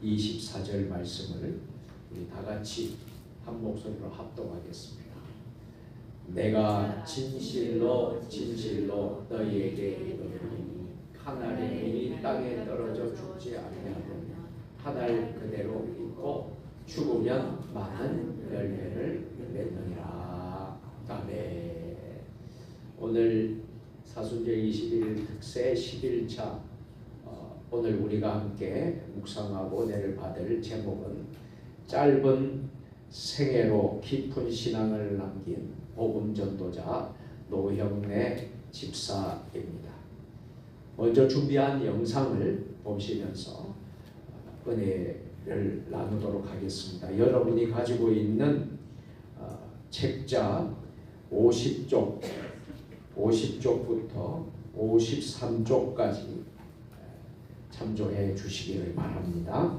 24절 말씀을 우리 다 같이 한 목소리로 합독하겠습니다. 내가 진실로 진실로 너희에게 이르노니 하나님이 땅에 떨어져 죽지 아니하면 한 알 그대로 있고 죽으면 많은 열매를 맺느니라. 아멘. 오늘 사순절 21일 특세 11차 오늘 우리가 함께 묵상하고 은혜를 받을 제목은 짧은 생애로 깊은 신앙을 남긴 복음전도자 노형래 집사입니다. 먼저 준비한 영상을 보시면서 은혜를 나누도록 하겠습니다. 여러분이 가지고 있는 책자 50쪽부터 53쪽까지 참조해 주시기를 바랍니다.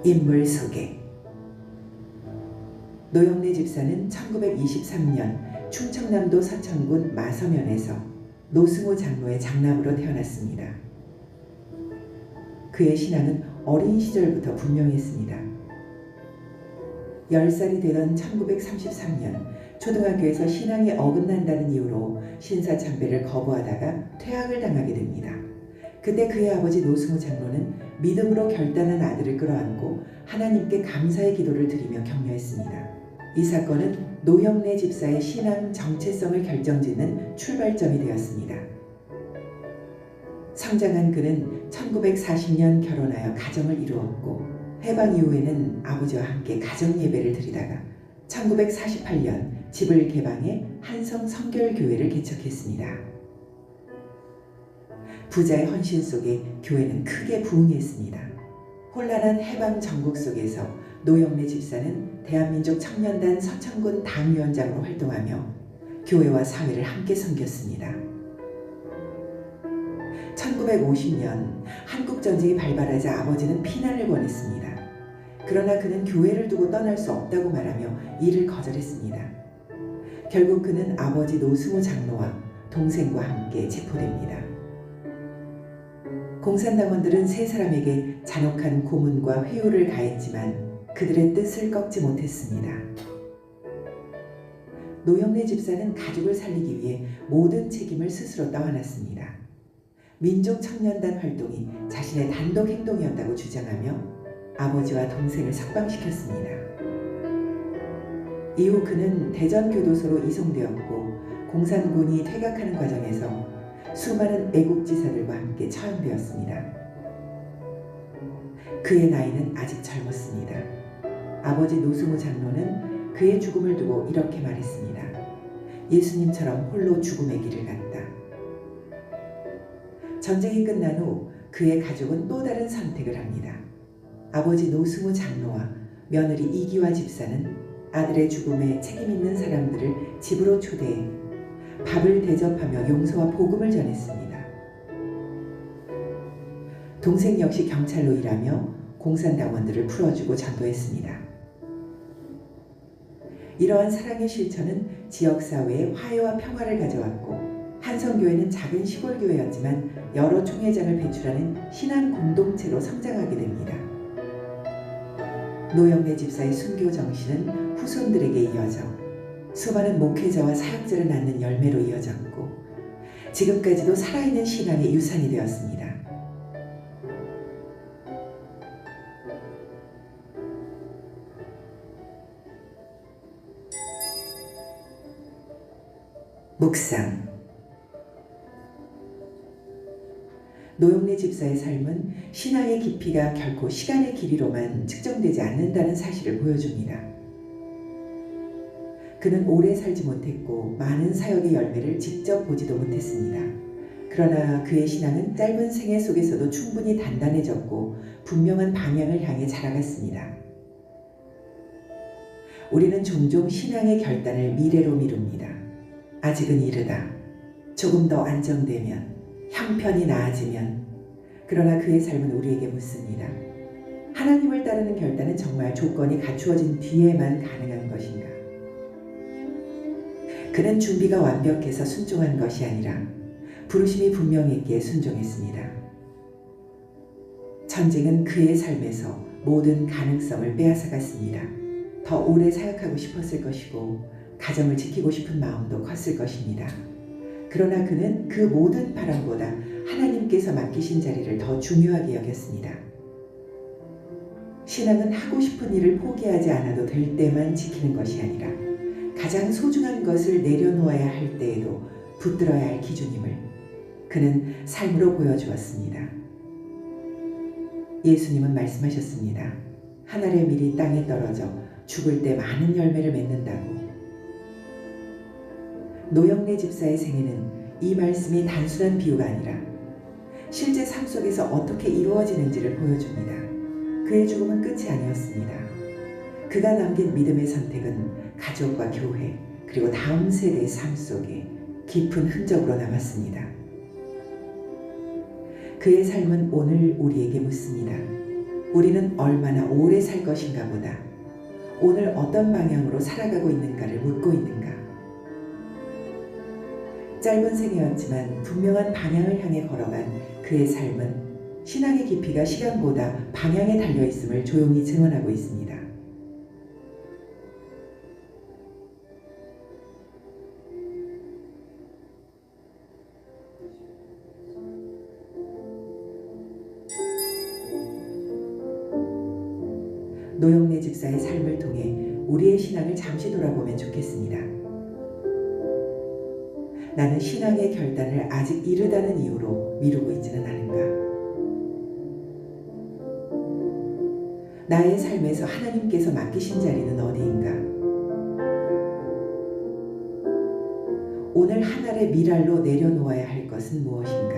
인물 소개. 노형래 집사는 1923년 충청남도 서천군 마서면에서 노승호 장로의 장남으로 태어났습니다. 그의 신앙은 어린 시절부터 분명했습니다. 10살이 되던 1933년 초등학교에서 신앙이 어긋난다는 이유로 신사참배를 거부하다가 퇴학을 당하게 됩니다. 그때 그의 아버지 노승호 장로는 믿음으로 결단한 아들을 끌어안고 하나님께 감사의 기도를 드리며 격려했습니다. 이 사건은 노형래 집사의 신앙 정체성을 결정짓는 출발점이 되었습니다. 성장한 그는 1940년 결혼하여 가정을 이루었고 해방 이후에는 아버지와 함께 가정 예배를 드리다가 1948년 집을 개방해 한성 성결교회를 개척했습니다. 부자의 헌신 속에 교회는 크게 부흥했습니다. 혼란한 해방 전국 속에서 노형래 집사는 대한민족 청년단 서천군 당위원장으로 활동하며 교회와 사회를 함께 섬겼습니다. 1950년 한국전쟁이 발발하자 아버지는 피난을 권했습니다. 그러나 그는 교회를 두고 떠날 수 없다고 말하며 이를 거절했습니다. 결국 그는 아버지 노승호 장로와 동생과 함께 체포됩니다. 공산당원들은 세 사람에게 잔혹한 고문과 회유를 가했지만 그들의 뜻을 꺾지 못했습니다. 노형래 집사는 가족을 살리기 위해 모든 책임을 스스로 떠안았습니다. 민족청년단 활동이 자신의 단독 행동이었다고 주장하며 아버지와 동생을 석방시켰습니다. 이후 그는 대전교도소로 이송되었고 공산군이 퇴각하는 과정에서 수많은 애국지사들과 함께 처형되었습니다. 그의 나이는 아직 젊었습니다. 아버지 노승호 장로는 그의 죽음을 두고 이렇게 말했습니다. 예수님처럼 홀로 죽음의 길을 갔다. 전쟁이 끝난 후 그의 가족은 또 다른 선택을 합니다. 아버지 노승호 장로와 며느리 이기화 집사는 아들의 죽음에 책임 있는 사람들을 집으로 초대해 밥을 대접하며 용서와 복음을 전했습니다. 동생 역시 경찰로 일하며 공산당원들을 풀어주고 전도했습니다. 이러한 사랑의 실천은 지역사회에 화해와 평화를 가져왔고 한성교회는 작은 시골교회였지만 여러 총회장을 배출하는 신앙 공동체로 성장하게 됩니다. 노형래 집사의 순교 정신은 후손들에게 이어져 수많은 목회자와 사역자를 낳는 열매로 이어졌고 지금까지도 살아있는 신앙의 유산이 되었습니다. 묵상. 노영래 집사의 삶은 신앙의 깊이가 결코 시간의 길이로만 측정되지 않는다는 사실을 보여줍니다. 그는 오래 살지 못했고 많은 사역의 열매를 직접 보지도 못했습니다. 그러나 그의 신앙은 짧은 생애 속에서도 충분히 단단해졌고 분명한 방향을 향해 자라갔습니다. 우리는 종종 신앙의 결단을 미래로 미룹니다. 아직은 이르다. 조금 더 안정되면, 형편이 나아지면. 그러나 그의 삶은 우리에게 묻습니다. 하나님을 따르는 결단은 정말 조건이 갖추어진 뒤에만 가능한 것인가? 그는 준비가 완벽해서 순종한 것이 아니라 부르심이 분명했기에 순종했습니다. 전쟁은 그의 삶에서 모든 가능성을 빼앗아갔습니다. 더 오래 사역하고 싶었을 것이고 가정을 지키고 싶은 마음도 컸을 것입니다. 그러나 그는 그 모든 바람보다 하나님께서 맡기신 자리를 더 중요하게 여겼습니다. 신앙은 하고 싶은 일을 포기하지 않아도 될 때만 지키는 것이 아니라 가장 소중한 것을 내려놓아야 할 때에도 붙들어야 할 기준임을 그는 삶으로 보여주었습니다. 예수님은 말씀하셨습니다. 하늘의 밀이 땅에 떨어져 죽을 때 많은 열매를 맺는다고. 노영래 집사의 생애는 이 말씀이 단순한 비유가 아니라 실제 삶 속에서 어떻게 이루어지는지를 보여줍니다. 그의 죽음은 끝이 아니었습니다. 그가 남긴 믿음의 선택은 가족과 교회 그리고 다음 세대의 삶 속에 깊은 흔적으로 남았습니다. 그의 삶은 오늘 우리에게 묻습니다. 우리는 얼마나 오래 살 것인가 보다 오늘 어떤 방향으로 살아가고 있는가를 묻고 있는가. 짧은 생애였지만 분명한 방향을 향해 걸어간 그의 삶은 신앙의 깊이가 시간보다 방향에 달려있음을 조용히 증언하고 있습니다. 노영래 집사의 삶을 통해 우리의 신앙을 잠시 돌아보면 좋겠습니다. 나는 신앙의 결단을 아직 이르다는 이유로 미루고 있지는 않은가? 나의 삶에서 하나님께서 맡기신 자리는 어디인가? 오늘 한 알의 밀알로 내려놓아야 할 것은 무엇인가?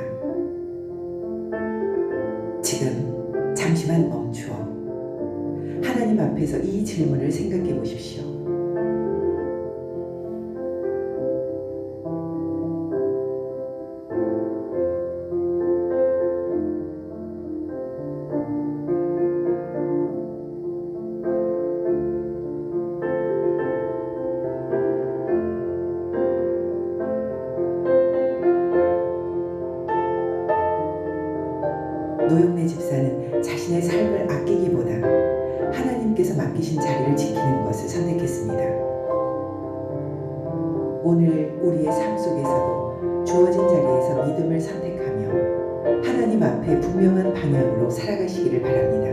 지금 잠시만 멈추어 하나님 앞에서 이 질문을 생각해 보십시오. 노영래 집사는 자신의 삶을 아끼기보다 하나님께서 맡기신 자리를 지키는 것을 선택했습니다. 오늘 우리의 삶 속에서도 주어진 자리에서 믿음을 선택하며 하나님 앞에 분명한 방향으로 살아가시기를 바랍니다.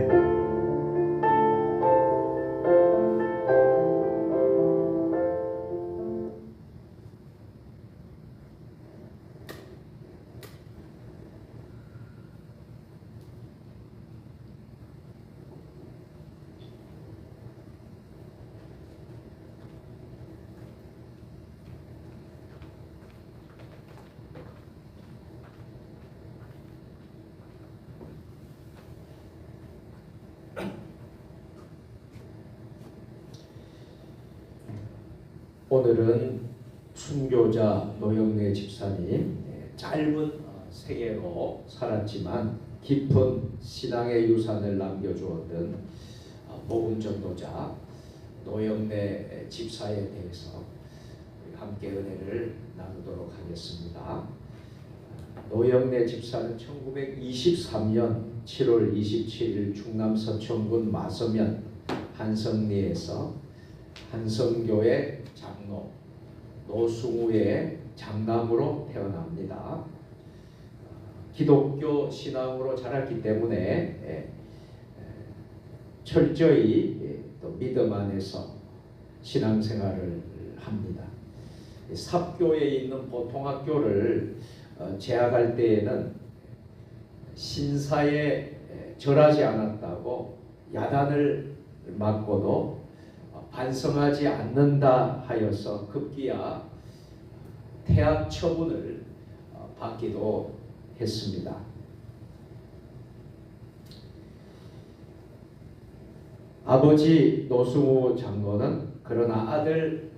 오늘은 순교자 노영래 집사님 짧은 생애로 살았지만 깊은 신앙의 유산을 남겨주었던 복음 전도자 노영래 집사에 대해서 함께 은혜를 나누도록 하겠습니다. 노영래 집사는 1923년 7월 27일 충남 서천군 마서면 한성리에서 한성교회 장로 노승우의 장남으로 태어납니다. 기독교 신앙으로 자랐기 때문에 철저히 또 믿음 안에서 신앙생활을 합니다. 삽교에 있는 보통학교를 재학할 때에는 신사에 절하지 않았다고 야단을 맞고도 반성하지 않는다 하여서 급기야 퇴학 처분을 받기도 했습니다. 아버지 노승우 장로는 그러나 아들을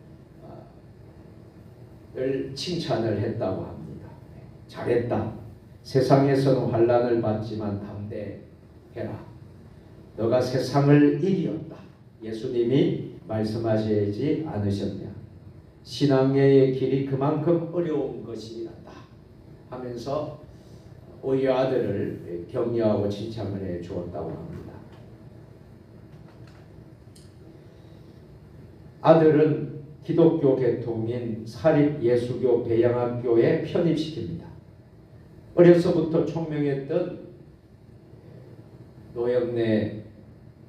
칭찬을 했다고 합니다. 잘했다. 세상에서는 환난을 받지만 담대해라. 너가 세상을 이기었다. 예수님이 말씀하시지 않으셨냐. 신앙의 길이 그만큼 어려운 것이란다 하면서 오히려 아들을 격려하고 칭찬을 해 주었다고 합니다. 아들은 기독교 계통인 사립예수교 배양학교에 편입시킵니다. 어려서부터 총명했던 노영래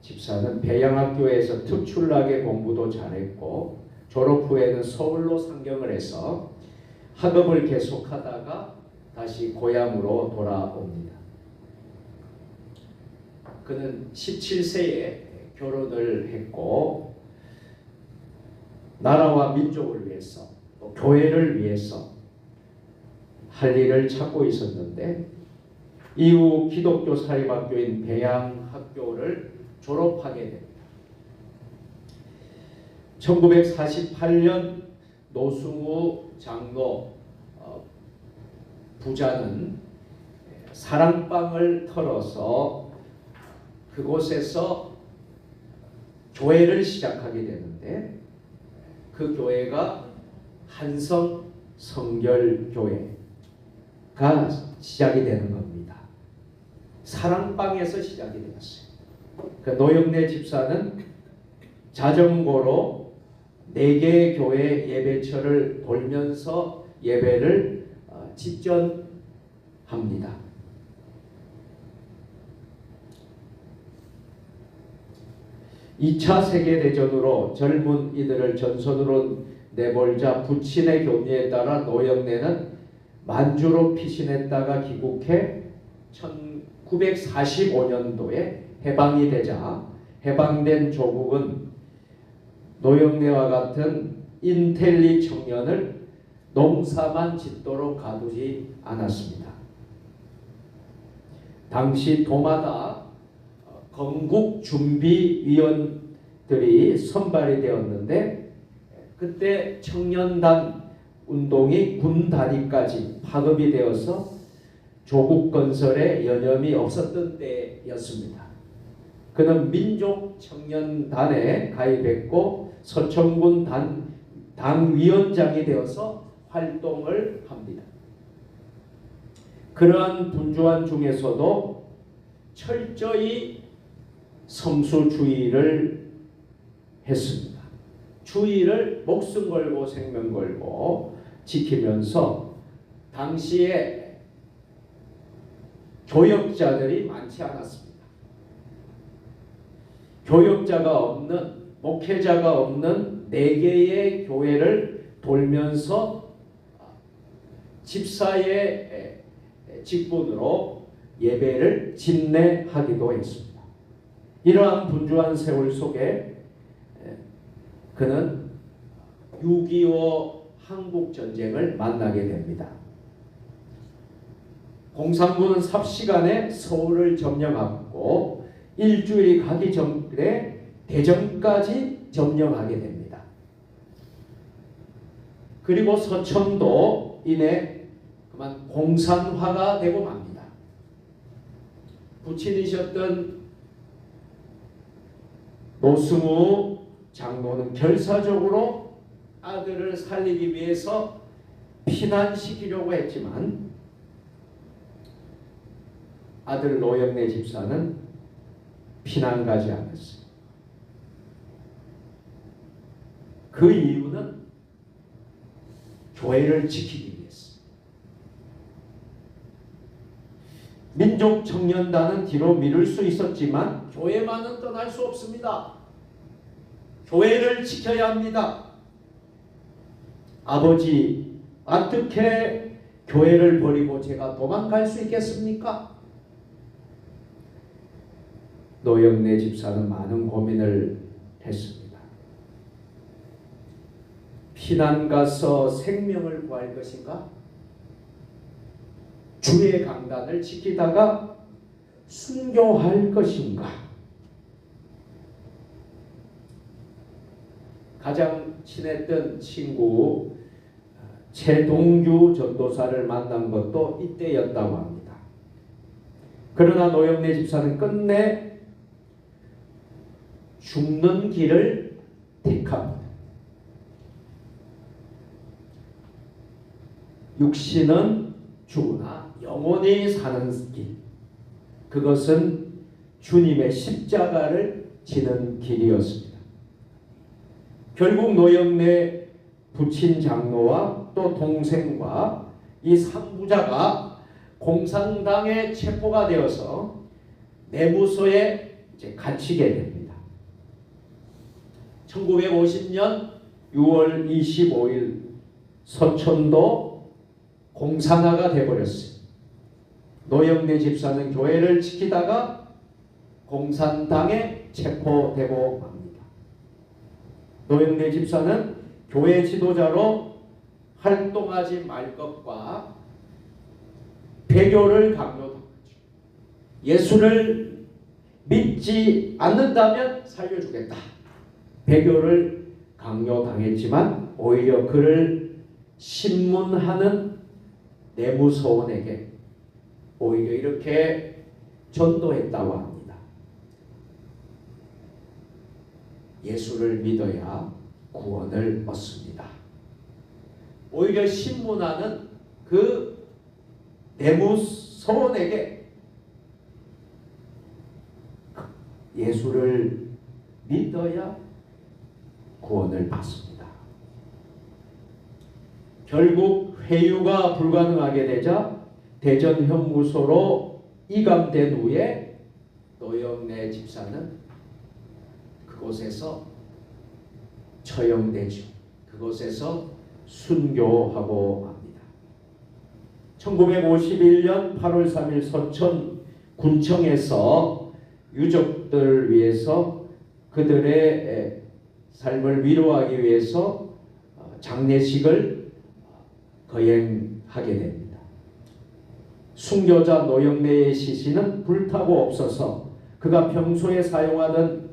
집사는 배양학교에서 특출나게 공부도 잘했고 졸업 후에는 서울로 상경을 해서 학업을 계속하다가 다시 고향으로 돌아옵니다. 그는 17세에 결혼을 했고 나라와 민족을 위해서 또 교회를 위해서 할 일을 찾고 있었는데 이후 기독교 사립학교인 배양학교를 졸업하게 됩니다. 1948년 노승우 장로 부자는 사랑방을 털어서 그곳에서 교회를 시작하게 되는데 그 교회가 한성 성결교회가 시작이 되는 겁니다. 사랑방에서 시작이 되었어요. 그 노영래 집사는 자전거로 4개의 교회 예배처를 돌면서 예배를 집전합니다. (2차) 세계대전으로 젊은 이들을 전선으로 내몰자 부친의 교미에 따라 노영래는 만주로 피신했다가 귀국해 1945년도에 해방이 되자 해방된 조국은 노영래와 같은 인텔리 청년을 농사만 짓도록 가두지 않았습니다. 당시 도마다 건국준비위원들이 선발이 되었는데 그때 청년단 운동이 군단위까지 파급이 되어서 조국 건설에 여념이 없었던 때였습니다. 그는 민족청년단에 가입했고 서천군 당위원장이 되어서 활동을 합니다. 그러한 분주한 중에서도 철저히 성수주의를 했습니다. 주의를 목숨 걸고 생명 걸고 지키면서 당시에 교역자들이 많지 않았습니다. 교역자가 없는, 목회자가 없는 4개의 교회를 돌면서 집사의 직분으로 예배를 집례하기도 했습니다. 이러한 분주한 세월 속에 그는 6.25 한국전쟁을 만나게 됩니다. 공산군은 삽시간에 서울을 점령하고 일주일이 가기 전에 대전까지 점령하게 됩니다. 그리고 서천도 이내 그만 공산화가 되고 맙니다. 부친이셨던 노승우 장로는 결사적으로 아들을 살리기 위해서 피난시키려고 했지만 아들 노영래 집사는 피난 가지 않았어요. 그 이유는 교회를 지키기 위해서. 민족청년단은 뒤로 미룰 수 있었지만 교회만은 떠날 수 없습니다. 교회를 지켜야 합니다. 아버지, 어떻게 교회를 버리고 제가 도망갈 수 있겠습니까? 노영래 집사는 많은 고민을 했습니다. 피난 가서 생명을 구할 것인가? 주의 강단을 지키다가 순교할 것인가? 가장 친했던 친구 최동규 전도사를 만난 것도 이때였다고 합니다. 그러나 노영래 집사는 끝내 죽는 길을 택합니다. 육신은 죽으나 영원히 사는 길, 그것은 주님의 십자가를 지는 길이었습니다. 결국 노영래 부친 장로와 또 동생과 이 3부자가 공산당에 체포가 되어서 내무소에 이제 갇히게 됩니다. 1950년 6월 25일 서천도 공산화가 되어버렸어요. 노영래 집사는 교회를 지키다가 공산당에 체포되고 맙니다. 노영래 집사는 교회 지도자로 활동하지 말 것과 배교를 강요하죠. 예수를 믿지 않는다면 살려주겠다. 배교를 강요당했지만 오히려 그를 신문하는 내무소원에게 오히려 이렇게 전도했다고 합니다. 예수를 믿어야 구원을 얻습니다. 오히려 신문하는 그 내무소원에게 예수를 믿어야 구원을 받습니다. 결국 회유가 불가능하게 되자 대전 형무소로 이감된 후에 노영래 집사는 그곳에서 처형되죠. 그곳에서 순교하고 합니다. 1951년 8월 3일 서천 군청에서 유족들을 위해서 그들의 삶을 위로하기 위해서 장례식을 거행하게 됩니다. 순교자 노영래의 시신은 불타고 없어서 그가 평소에 사용하던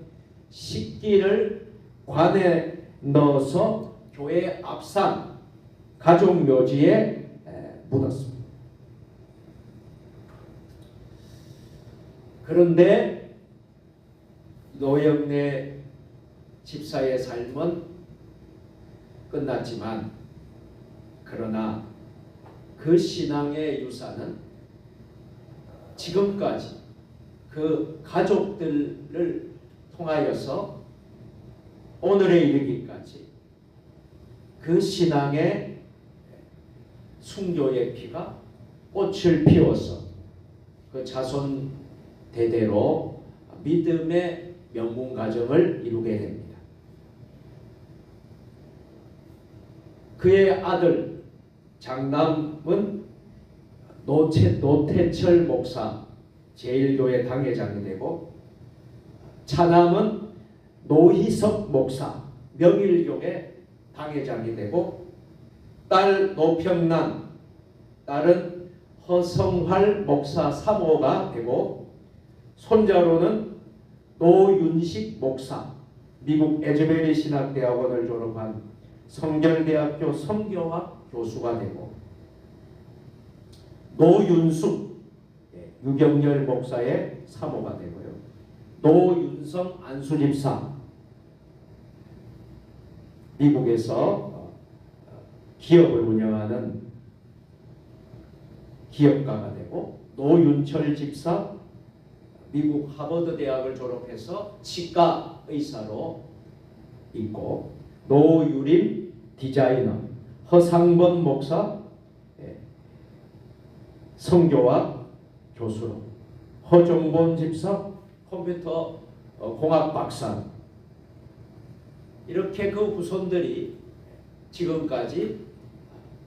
식기를 관에 넣어서 교회 앞산 가족 묘지에 묻었습니다. 그런데 노영래 집사의 삶은 끝났지만 그러나 그 신앙의 유산은 지금까지 그 가족들을 통하여서 오늘에 이르기까지 그 신앙의 순교의 피가 꽃을 피워서 그 자손 대대로 믿음의 명문 가정을 이루게 됩니다. 그의 아들 장남은 노태철 목사 제1교회 당회장이 되고 차남은 노희석 목사 명일교회 당회장이 되고 딸 노평란 딸은 허성활 목사 사모가 되고 손자로는 노윤식 목사 미국 에즈베리 신학대학원을 졸업한 성결대학교 성교학 교수가 되고 노윤숙 유경열 목사의 사모가 되고요. 노윤성 안수집사 미국에서 기업을 운영하는 기업가가 되고 노윤철 집사 미국 하버드 대학을 졸업해서 치과 의사로 있고 노유림 디자이너 허상범 목사 성교학 교수로 허종본 집사 컴퓨터 공학 박사 이렇게 그 후손들이 지금까지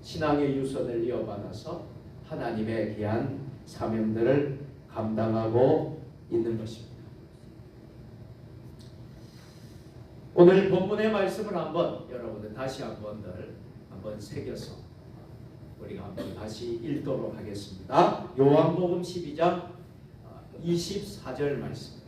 신앙의 유선을 이어받아서 하나님의 귀한 사명들을 감당하고 있는 것입니다. 오늘 본문의 말씀을 한번 여러분들 다시 한번 새겨서 우리가 한번 다시 읽도록 하겠습니다. 요한복음 12장 24절 말씀.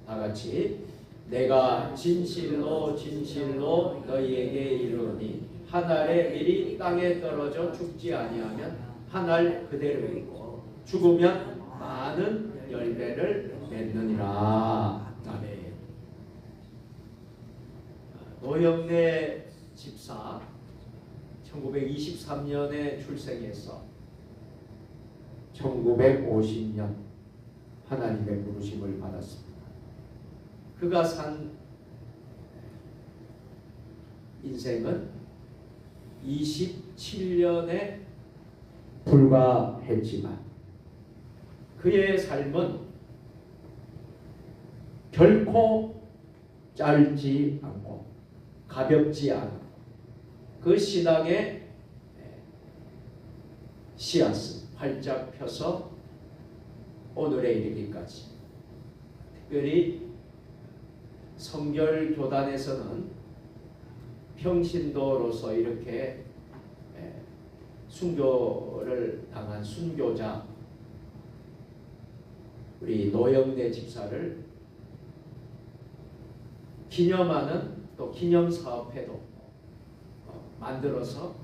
다 같이 내가 진실로 진실로 너희에게 이르노니 한 알의 밀이 땅에 떨어져 죽지 아니하면 한 알 그대로 있고 죽으면 많은 열매를 맺느니라. 아멘. 노영래 집사 1923년에 출생해서 1950년 하나님의 부르심을 받았습니다. 그가 산 인생은 27년에 불과했지만 그의 삶은 결코 짧지 않고 가볍지 않고 그 신앙의 씨앗을 활짝 펴서 오늘에 이르기까지, 특별히 성결교단에서는 평신도로서 이렇게 순교를 당한 순교자 우리 노영래 집사를 기념하는 또 기념사업회도 만들어서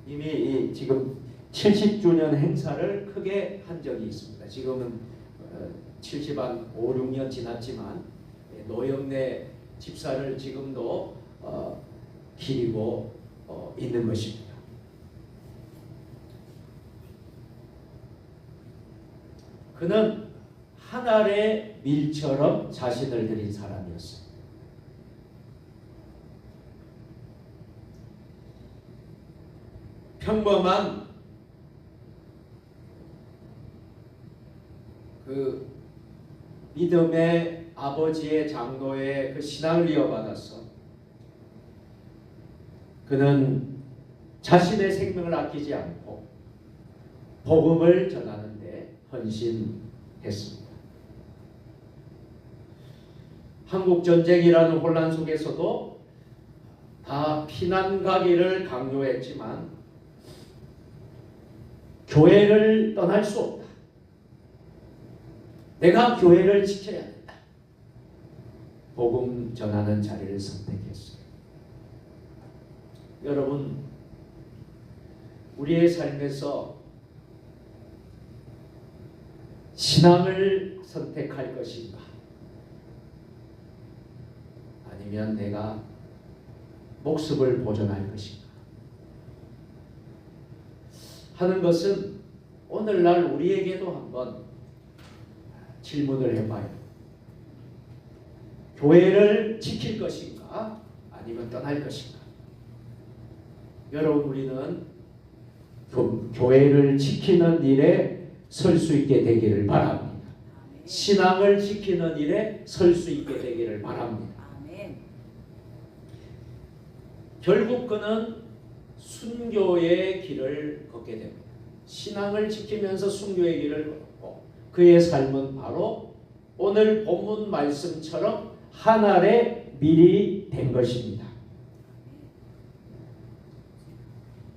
이미 지금 70주년 행사를 크게 한 적이 있습니다. 지금은 70한 5, 6년 지났지만 노영래 집사를 지금도 기리고 있는 것입니다. 그는 한 알의 밀처럼 자신을 드린 사람이었습니다. 평범한 그 믿음의 아버지의 장로의 그 신앙을 이어받아서 그는 자신의 생명을 아끼지 않고 복음을 전하는 데 헌신했습니다. 한국전쟁이라는 혼란 속에서도 다 피난 가기를 강요했지만 교회를 떠날 수 없다. 내가 교회를 지켜야 된다. 복음 전하는 자리를 선택했어요. 여러분, 우리의 삶에서 신앙을 선택할 것인가? 아니면 내가 목숨을 보존할 것인가? 하는 것은 오늘날 우리에게도 한번 질문을 해봐요. 교회를 지킬 것인가? 아니면 떠날 것인가? 여러분, 우리는 교회를 지키는 일에 설 수 있게 되기를 바랍니다. 신앙을 지키는 일에 설 수 있게 되기를 바랍니다. 결국 그는 순교의 길을 걷게 됩니다. 신앙을 지키면서 순교의 길을 걷고 그의 삶은 바로 오늘 본문 말씀처럼 한 알의 밀이 된 것입니다.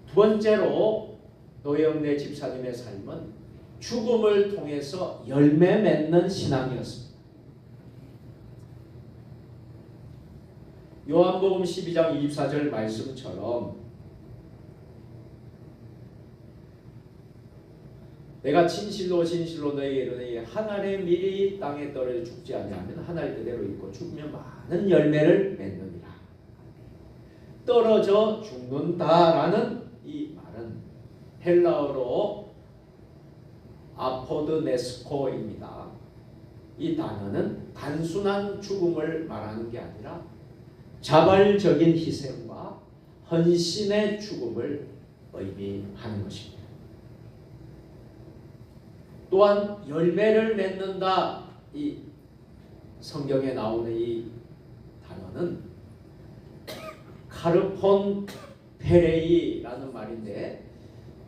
두 번째로 노영래 집사님의 삶은 죽음을 통해서 열매 맺는 신앙이었습니다. 요한복음 12장 24절 말씀처럼 내가 진실로 진실로 너희에게 이르노니 한 알의 밀이 땅에 떨어져 죽지 아니하면 한 알 그대로 있고 죽으면 많은 열매를 맺느니라. 떨어져 죽는다라는 이 말은 헬라어로 아포드네스코입니다. 이 단어는 단순한 죽음을 말하는 게 아니라 자발적인 희생과 헌신의 죽음을 의미하는 것입니다. 또한 열매를 맺는다, 이 성경에 나오는 이 단어는 카르폰 페레이라는 말인데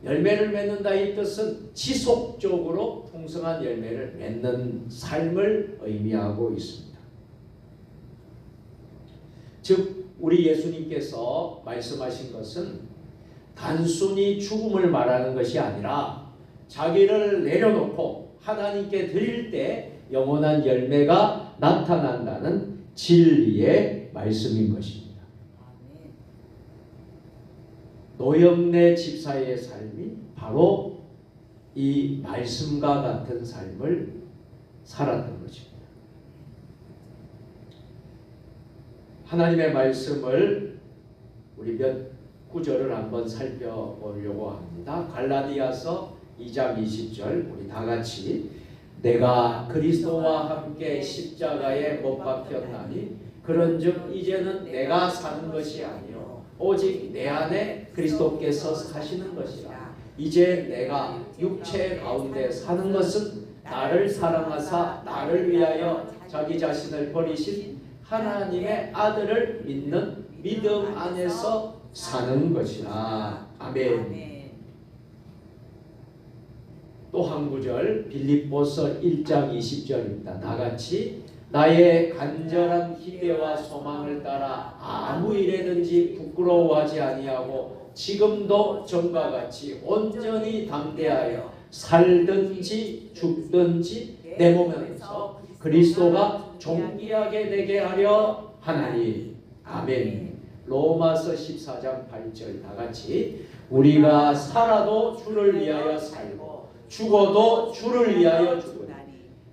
열매를 맺는다 이 뜻은 지속적으로 풍성한 열매를 맺는 삶을 의미하고 있습니다. 즉 우리 예수님께서 말씀하신 것은 단순히 죽음을 말하는 것이 아니라 자기를 내려놓고 하나님께 드릴 때 영원한 열매가 나타난다는 진리의 말씀인 것입니다. 노영래 집사의 삶이 바로 이 말씀과 같은 삶을 살았던 것입니다. 하나님의 말씀을 우리 몇 구절을 한번 살펴보려고 합니다. 갈라디아서 2장 20절 우리 다 같이 내가 그리스도와 함께 십자가에 못 박혔나니 그런즉 이제는 내가 사는 것이 아니요 오직 내 안에 그리스도께서 사시는 것이라. 이제 내가 육체 가운데 사는 것은 나를 사랑하사 나를 위하여 자기 자신을 버리신 하나님의 아들을 믿는 믿음 안에서 사는 것이라. 아멘. 또 한 구절 빌립보서 1장 20절입니다. 다같이 나의 간절한 기대와 소망을 따라 아무 일에든지 부끄러워하지 아니하고 지금도 전과 같이 온전히 담대하여 살든지 죽든지 내 몸에서 그리스도가 존귀하게 되게 하려 하나니. 아멘. 로마서 14장 8절 다같이 우리가 살아도 주를 위하여 살고 죽어도 주를 위하여 죽으나니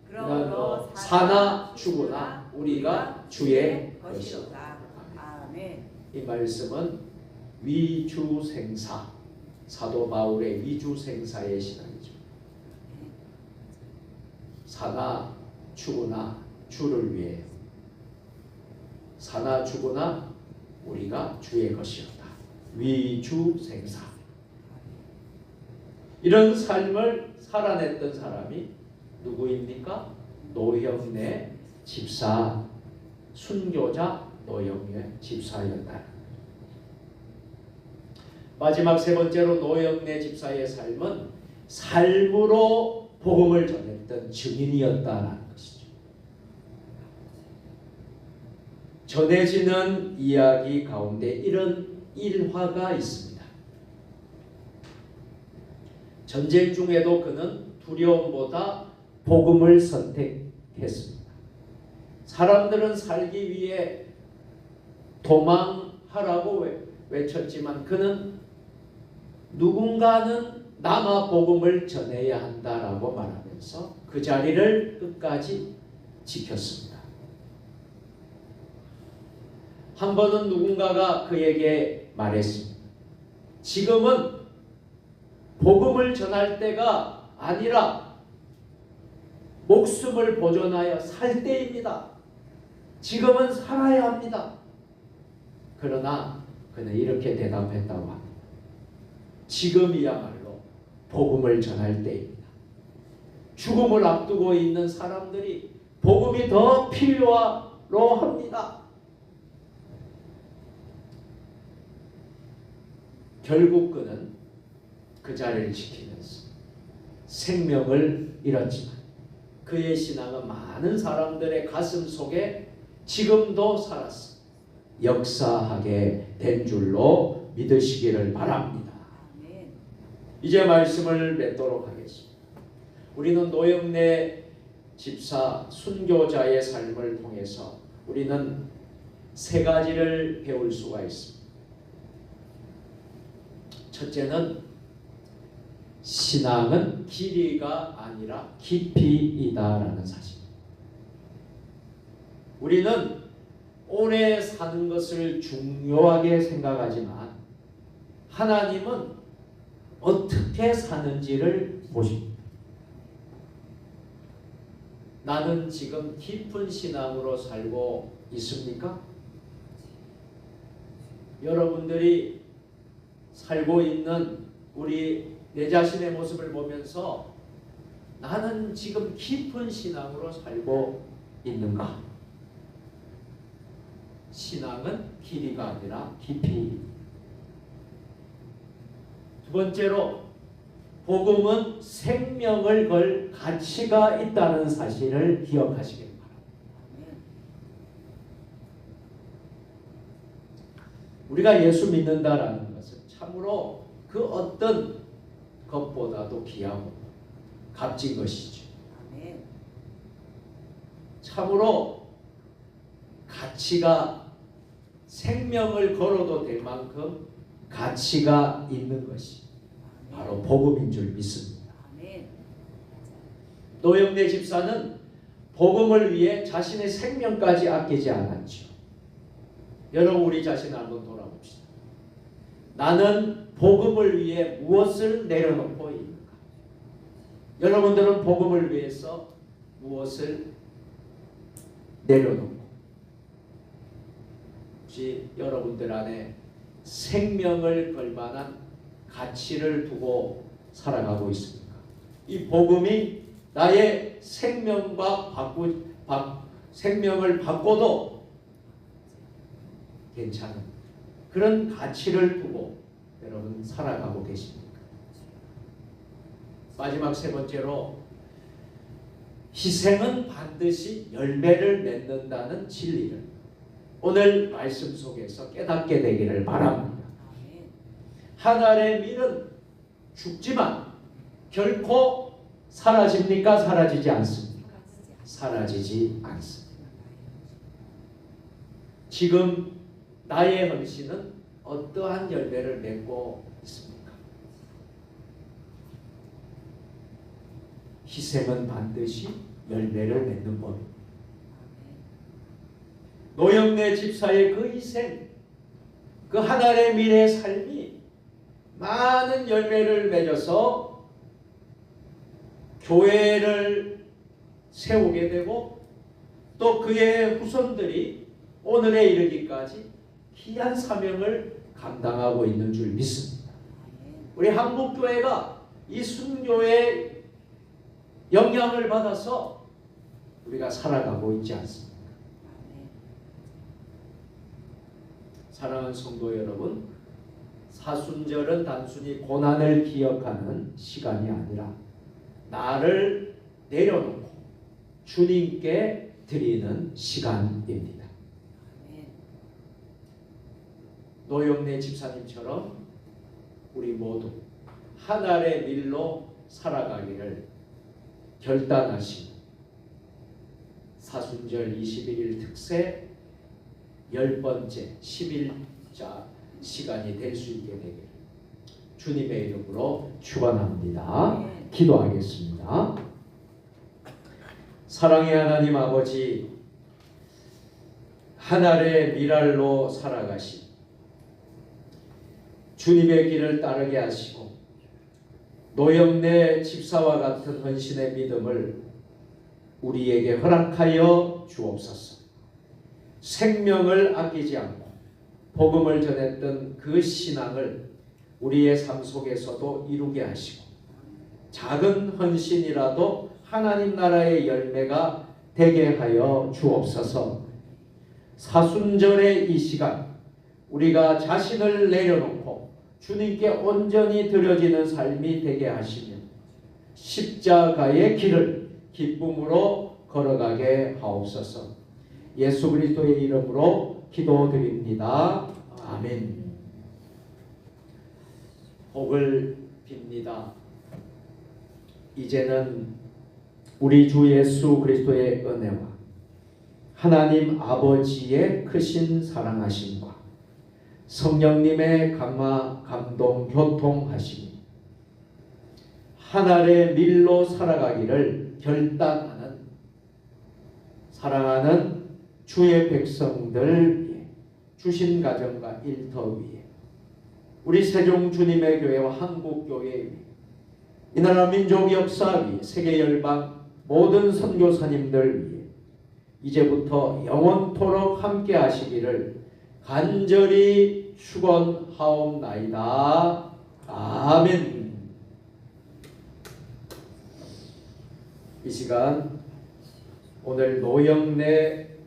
그러므로 사나 죽으나 우리가 주의 것이로다. 아멘. 이 말씀은 위주생사, 사도 바울의 위주생사의 신앙이죠. 사나 죽으나 주를 위해, 사나 죽으나 우리가 주의 것이로다. 위주생사. 이런 삶을 살아냈던 사람이 누구입니까? 노영래 집사, 순교자 노영래 집사였다. 마지막 세 번째로 노영래 집사의 삶은 삶으로 복음을 전했던 증인이었다는 것이죠. 전해지는 이야기 가운데 이런 일화가 있습니다. 전쟁 중에도 그는 두려움보다 복음을 선택했습니다. 사람들은 살기 위해 도망하라고 외쳤지만 그는 누군가는 남아 복음을 전해야 한다라고 말하면서 그 자리를 끝까지 지켰습니다. 한 번은 누군가가 그에게 말했습니다. 지금은 복음을 전할 때가 아니라 목숨을 보존하여 살 때입니다. 지금은 살아야 합니다. 그러나 그는 이렇게 대답했다고 합니다. 지금이야말로 복음을 전할 때입니다. 죽음을 앞두고 있는 사람들이 복음이 더 필요로 합니다. 결국 그는 그 자리를 지키면서 생명을 잃었지만 그의 신앙은 많은 사람들의 가슴 속에 지금도 살았습니다. 역사하게 된 줄로 믿으시기를 바랍니다. 이제 말씀을 맺도록 하겠습니다. 우리는 노영래 집사 순교자의 삶을 통해서 우리는 세 가지를 배울 수가 있습니다. 첫째는 신앙은 길이가 아니라 깊이이다라는 사실. 우리는 오래 사는 것을 중요하게 생각하지만 하나님은 어떻게 사는지를 보십니다. 나는 지금 깊은 신앙으로 살고 있습니까? 여러분들이 살고 있는 내 자신의 모습을 보면서 나는 지금 깊은 신앙으로 살고 있는가? 신앙은 길이가 아니라 깊이. 두 번째로 복음은 생명을 걸 가치가 있다는 사실을 기억하시길 바랍니다. 우리가 예수 믿는다라는 것은 참으로 그 어떤 것보다도 귀하고 값진 것이죠. 참으로 가치가 생명을 걸어도 될 만큼 가치가 있는 것이 바로 복음인 줄 믿습니다. 노영래 집사는 복음을 위해 자신의 생명까지 아끼지 않았죠. 여러분 우리 자신을 한번 돌아봅시다. 나는 복음을 위해 무엇을 내려놓고 있는가? 여러분들은 복음을 위해서 무엇을 내려놓고 혹시 여러분들 안에 생명을 걸 만한 가치를 두고 살아가고 있습니까? 이 복음이 나의 생명을 바꿔도 괜찮은 그런 가치를 두고 여러분 살아가고 계십니까? 마지막 세 번째로 희생은 반드시 열매를 맺는다는 진리를 오늘 말씀 속에서 깨닫게 되기를 바랍니다. 한 알의 밀은 죽지만 결코 사라집니까? 사라지지 않습니까? 사라지지 않습니다. 지금 나의 헌신은 어떠한 열매를 맺고 있습니까? 희생은 반드시 열매를 맺는 법입니다. 노영래 집사의 그 희생, 그 한 알의 밀의 삶이 많은 열매를 맺어서 교회를 세우게 되고 또 그의 후손들이 오늘에 이르기까지 귀한 사명을 감당하고 있는 줄 믿습니다. 우리 한국교회가 이 순교의 영향을 받아서 우리가 살아가고 있지 않습니까? 사랑하는 성도 여러분, 사순절은 단순히 고난을 기억하는 시간이 아니라 나를 내려놓고 주님께 드리는 시간입니다. 노영래 집사님처럼 우리 모두 한 알의 밀로 살아가기를 결단하시고 사순절 21일 특세 10번째 10일자 시간이 될 수 있게 되기를 주님의 이름으로 축원합니다. 기도하겠습니다. 사랑의 하나님 아버지, 한 알의 밀알로 살아가신 주님의 길을 따르게 하시고 노영래 집사와 같은 헌신의 믿음을 우리에게 허락하여 주옵소서. 생명을 아끼지 않고 복음을 전했던 그 신앙을 우리의 삶 속에서도 이루게 하시고 작은 헌신이라도 하나님 나라의 열매가 되게 하여 주옵소서. 사순절의 이 시간 우리가 자신을 내려놓고 주님께 온전히 드려지는 삶이 되게 하시며 십자가의 길을 기쁨으로 걸어가게 하옵소서. 예수 그리스도의 이름으로 기도드립니다. 아멘. 복을 빕니다. 이제는 우리 주 예수 그리스도의 은혜와 하나님 아버지의 크신 사랑하심과 성령님의 감화, 감동, 교통하심이 하늘의 밀로 살아가기를 결단하는 사랑하는 주의 백성들 위해 주신 가정과 일터 위에 우리 세종 주님의 교회와 한국교회 위에 이 나라 민족 역사 위에 세계 열방 모든 선교사님들 위해 이제부터 영원토록 함께 하시기를 간절히 축원하옵나이다. 아멘. 이 시간 오늘 노영래